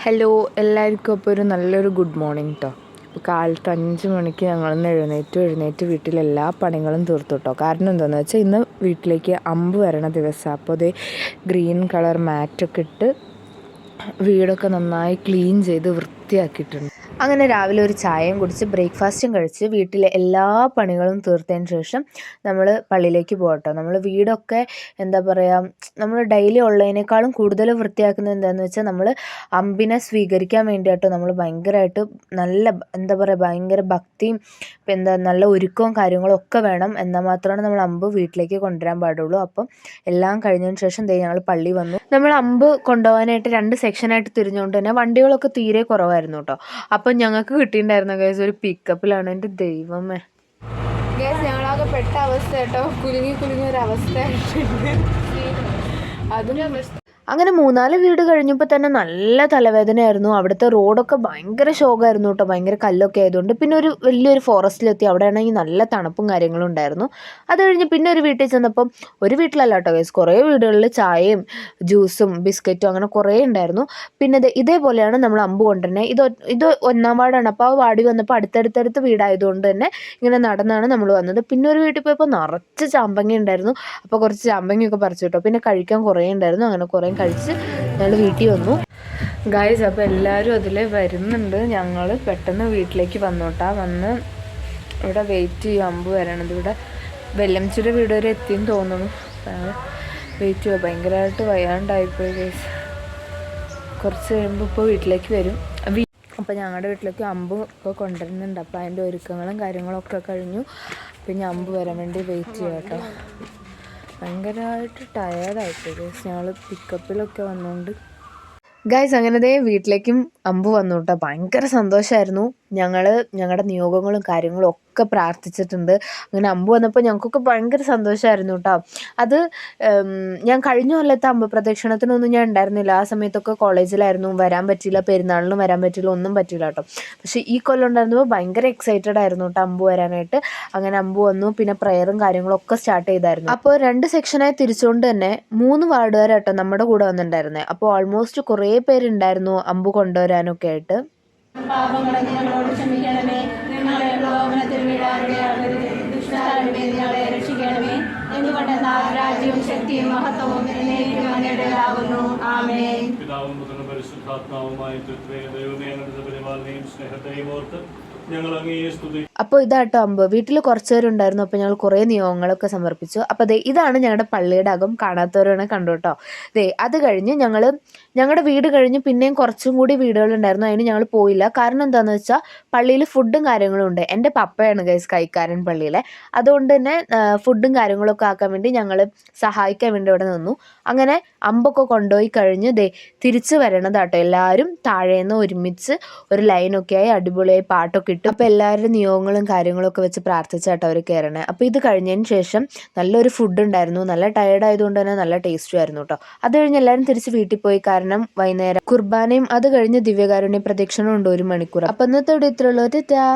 Hello എല്ലാവർക്കും അപ്പോൾ ഒരു നല്ലൊരു ഗുഡ് മോർണിംഗ് കേട്ടോ. ഇപ്പോൾ കാലത്ത് 5 മണിക്ക് ഞങ്ങളൊന്ന് എഴുന്നേറ്റ് വീട്ടിലെല്ലാ പണികളും തീർത്തു കേട്ടോ. കാരണം എന്താണെന്ന് വെച്ചാൽ ഇന്ന് വീട്ടിലേക്ക് അമ്പ് വരണ ദിവസമാണ്. അപ്പോൾ അതേ ഗ്രീൻ കളർ മാറ്റൊക്കെ ഇട്ട് വീടൊക്കെ നന്നായി ക്ലീൻ ചെയ്ത് വൃത്തിയാക്കിയിട്ടുണ്ട്. അങ്ങനെ രാവിലെ ഒരു ചായയും കുടിച്ച് ബ്രേക്ക്ഫാസ്റ്റും കഴിച്ച് വീട്ടിലെ എല്ലാ പണികളും തീർത്തതിന് ശേഷം നമ്മൾ പള്ളിയിലേക്ക് പോകട്ടോ. നമ്മൾ വീടൊക്കെ എന്താ പറയുക, നമ്മൾ ഡെയിലി ഉള്ളതിനേക്കാളും കൂടുതൽ വൃത്തിയാക്കുന്നത് എന്താണെന്ന് വെച്ചാൽ നമ്മൾ അമ്പിനെ സ്വീകരിക്കാൻ വേണ്ടിയിട്ടോ നമ്മൾ ഭയങ്കരമായിട്ട് നല്ല എന്താ പറയുക ഭയങ്കര ഭക്തിയും നല്ല ഒരുക്കവും കാര്യങ്ങളും ഒക്കെ വേണം. എന്നാൽ മാത്രമാണ് നമ്മൾ അമ്പ് വീട്ടിലേക്ക് കൊണ്ടുവരാൻ പാടുള്ളൂ. അപ്പം എല്ലാം കഴിഞ്ഞതിന് ശേഷം ഞങ്ങൾ പള്ളി വന്നു. നമ്മൾ അമ്പ് കൊണ്ടുപോകാനായിട്ട് 2 സെക്ഷനായിട്ട് തിരിഞ്ഞുകൊണ്ട് തന്നെ വണ്ടികളൊക്കെ തീരെ കുറവായിരുന്നു കേട്ടോ. അപ്പം ഞങ്ങൾക്ക് കിട്ടിയിട്ടുണ്ടായിരുന്ന കേസ് ഒരു പിക്കപ്പിലാണ്. എൻ്റെ ദൈവമേ കേസ് ഞങ്ങളാകെ പെട്ട അവസ്ഥ കേട്ടോ. കുലുങ്ങി ഒരു അവസ്ഥയായിട്ടുണ്ട്. അതും അങ്ങനെ 3-4 വീട് കഴിഞ്ഞപ്പോൾ തന്നെ നല്ല തലവേദനയായിരുന്നു. അവിടുത്തെ റോഡൊക്കെ ഭയങ്കര ശോകമായിരുന്നു കേട്ടോ. ഭയങ്കര കല്ലൊക്കെ ആയതുകൊണ്ട്. പിന്നെ ഒരു വലിയൊരു ഫോറസ്റ്റിലെത്തി. അവിടെ ആണെങ്കിൽ നല്ല തണുപ്പും കാര്യങ്ങളും ഉണ്ടായിരുന്നു. അത് കഴിഞ്ഞ് പിന്നെ ഒരു വീട്ടിൽ ചെന്നപ്പം ഒരു വീട്ടിലല്ല കേട്ടോ ഗൈസ്, കുറേ വീടുകളിൽ ചായയും ജ്യൂസും ബിസ്ക്കറ്റും അങ്ങനെ കുറേ ഉണ്ടായിരുന്നു. പിന്നെ ഇതേപോലെയാണ് നമ്മൾ അമ്പ് കൊണ്ടുവരുന്നത്. ഇത് 1-ാം വാർഡാണ്. അപ്പോൾ ആ വാർഡിൽ വന്നപ്പോൾ അടുത്തടുത്ത് വീടായതുകൊണ്ട് തന്നെ ഇങ്ങനെ നടന്നാണ് നമ്മൾ വന്നത്. പിന്നെ ഒരു വീട്ടിൽ പോയപ്പോൾ നിറച്ച് ചാമ്പങ്ങ ഉണ്ടായിരുന്നു. അപ്പോൾ കുറച്ച് ചാമ്പങ്ങയൊക്കെ പറിച്ചു കേട്ടോ. പിന്നെ കഴിക്കാൻ കുറേ ഉണ്ടായിരുന്നു. അങ്ങനെ കുറേ കഴിച്ച് ഞങ്ങൾ വീട്ടിൽ വന്നു ഗൈസ്. അപ്പോൾ എല്ലാവരും അതിൽ വരുന്നുണ്ട്. ഞങ്ങൾ പെട്ടെന്ന് വീട്ടിലേക്ക് വന്ന് ഇവിടെ വെയിറ്റ് ചെയ്യും അമ്പ് വരണത്. ഇവിടെ വെല്ലംച്ചിയുടെ വീട് വരെ എത്തിയെന്ന് തോന്നുന്നു. വെയിറ്റ് ചെയ്യുക. ഭയങ്കരമായിട്ട് വയ്യാണ്ടായിപ്പോയി ഗൈസ്. കുറച്ച് കഴിയുമ്പോൾ ഇപ്പോൾ വീട്ടിലേക്ക് വരും. അപ്പോൾ ഞങ്ങളുടെ വീട്ടിലേക്ക് അമ്പ് ഒക്കെ കൊണ്ടുവരുന്നുണ്ട്. അപ്പോൾ അതിൻ്റെ ഒരുക്കങ്ങളും കാര്യങ്ങളൊക്കെ കഴിഞ്ഞു. പിന്നെ അമ്പ് വരാൻ വേണ്ടി വെയിറ്റ് ചെയ്യാം കേട്ടോ. ഭയങ്കരമായിട്ട് ടയേർഡായിപ്പോയി ഗൈസ്. ഞങ്ങൾ പിക്കപ്പിലൊക്കെ വന്നുകൊണ്ട് ഗൈസ് അങ്ങനെ വീട്ടിലേക്കും അമ്പ് വന്നു കേട്ടോ. ഭയങ്കര സന്തോഷമായിരുന്നു. ഞങ്ങളുടെ നിയോഗങ്ങളും കാര്യങ്ങളും ഒക്കെ പ്രാർത്ഥിച്ചിട്ടുണ്ട്. അങ്ങനെ അമ്പ് വന്നപ്പോൾ ഞങ്ങൾക്കൊക്കെ ഭയങ്കര സന്തോഷമായിരുന്നു കേട്ടോ. അത് ഞാൻ കഴിഞ്ഞ കൊല്ലത്തെ അമ്പ് പ്രദക്ഷിണത്തിനൊന്നും ഞാൻ ഉണ്ടായിരുന്നില്ല. ആ സമയത്തൊക്കെ കോളേജിലായിരുന്നു. വരാൻ പറ്റിയില്ല. പെരുന്നാളിനും വരാൻ പറ്റില്ല. ഒന്നും പറ്റില്ല കേട്ടോ. പക്ഷേ ഈ കൊല്ലം ഉണ്ടായിരുന്നപ്പോൾ ഭയങ്കര എക്സൈറ്റഡ് ആയിരുന്നു കേട്ടോ അമ്പ് വരാനായിട്ട്. അങ്ങനെ അമ്പ് വന്നു. പിന്നെ പ്രയറും കാര്യങ്ങളൊക്കെ സ്റ്റാർട്ട് ചെയ്തായിരുന്നു. അപ്പോൾ 2 സെക്ഷനായി തിരിച്ചുകൊണ്ട് തന്നെ 3 വാർഡുകാരാട്ടോ നമ്മുടെ കൂടെ വന്നിട്ടുണ്ടായിരുന്നത്. അപ്പോൾ ഓൾമോസ്റ്റ് കുറേ പേരുണ്ടായിരുന്നു അമ്പ് കൊണ്ടുവരാനൊക്കെ ആയിട്ട്. ഞങ്ങളോട് ക്ഷമിക്കണമേ, ഞങ്ങളെ പ്രലോഭനത്തിൽ വീഴാനിടയാക്കരുതേ, ദുഷ്ടന്മാരുടെ ഞങ്ങളെ രക്ഷിക്കണമേ. എന്തുകൊണ്ടെന്നാൽ രാജ്യവും ശക്തിയും മഹത്വവും എന്നേക്കും അങ്ങയുടേതാകുന്നു. ആമേൻ. പിതാവും പുത്രനും പരിശുദ്ധാത്മാവുമായ ദൈവമേ, ഞങ്ങളുടെ പരിപാലനയും സ്നേഹത്തെയും ഓർത്ത് ഞങ്ങൾ അങ്ങയെ സ്തുതിക്കുന്നു. അപ്പോൾ ഇതാട്ടോ അമ്പ്. വീട്ടിൽ കുറച്ച് പേരുണ്ടായിരുന്നു. അപ്പോൾ ഞങ്ങൾ കുറേ നിയോഗങ്ങളൊക്കെ സമർപ്പിച്ചു. അപ്പോൾ ഇതാണ് ഞങ്ങളുടെ പള്ളിയുടെ അകം. കാണാത്തവരാണ് കണ്ടു കേട്ടോ. അത് കഴിഞ്ഞ് ഞങ്ങളുടെ വീട് കഴിഞ്ഞ് പിന്നെയും കുറച്ചും കൂടി വീടുകളുണ്ടായിരുന്നു. അതിന് ഞങ്ങൾ പോയില്ല. കാരണം എന്താണെന്ന് വെച്ചാൽ പള്ളിയിൽ ഫുഡും കാര്യങ്ങളും ഉണ്ട്. എൻ്റെ പപ്പയാണ് ഗൈസ് കൈക്കാരൻ പള്ളിയിലെ. അതുകൊണ്ട് തന്നെ ഫുഡും കാര്യങ്ങളൊക്കെ ആക്കാൻ വേണ്ടി ഞങ്ങൾ സഹായിക്കാൻ വേണ്ടി ഇവിടെ നിന്നു. അങ്ങനെ അമ്പൊക്കെ കൊണ്ടുപോയി കഴിഞ്ഞ് തിരിച്ച് വരണതാട്ടോ. എല്ലാവരും താഴേന്ന് ഒരുമിച്ച് ഒരു ലൈനൊക്കെ ആയി അടിപൊളിയായി പാട്ടൊക്കെ ഇട്ടു. അപ്പോൾ എല്ലാവരുടെ നിയോഗങ്ങളും കാര്യങ്ങളൊക്കെ വെച്ച് പ്രാർത്ഥിച്ചാട്ടോ അവർ കയറണേ. അപ്പോൾ ഇത് കഴിഞ്ഞതിന് ശേഷം നല്ലൊരു ഫുഡ് ഉണ്ടായിരുന്നു. നല്ല ടയേർഡ് ആയതുകൊണ്ട് തന്നെ നല്ല ടേസ്റ്റും ആയിരുന്നു കേട്ടോ. അത് കഴിഞ്ഞ് എല്ലാവരും തിരിച്ച് വീട്ടിൽ പോയി. കാരണം വൈകുന്നേരം കുർബാനയും അത് കഴിഞ്ഞ് ദിവ്യകാരുണ്യ പ്രദക്ഷിണം ഉണ്ട് 1 മണിക്കൂർ. അപ്പം ഇന്നത്തെ ഇവിടെ ഇത്രയുള്ളൂ. ടാറ്റാ.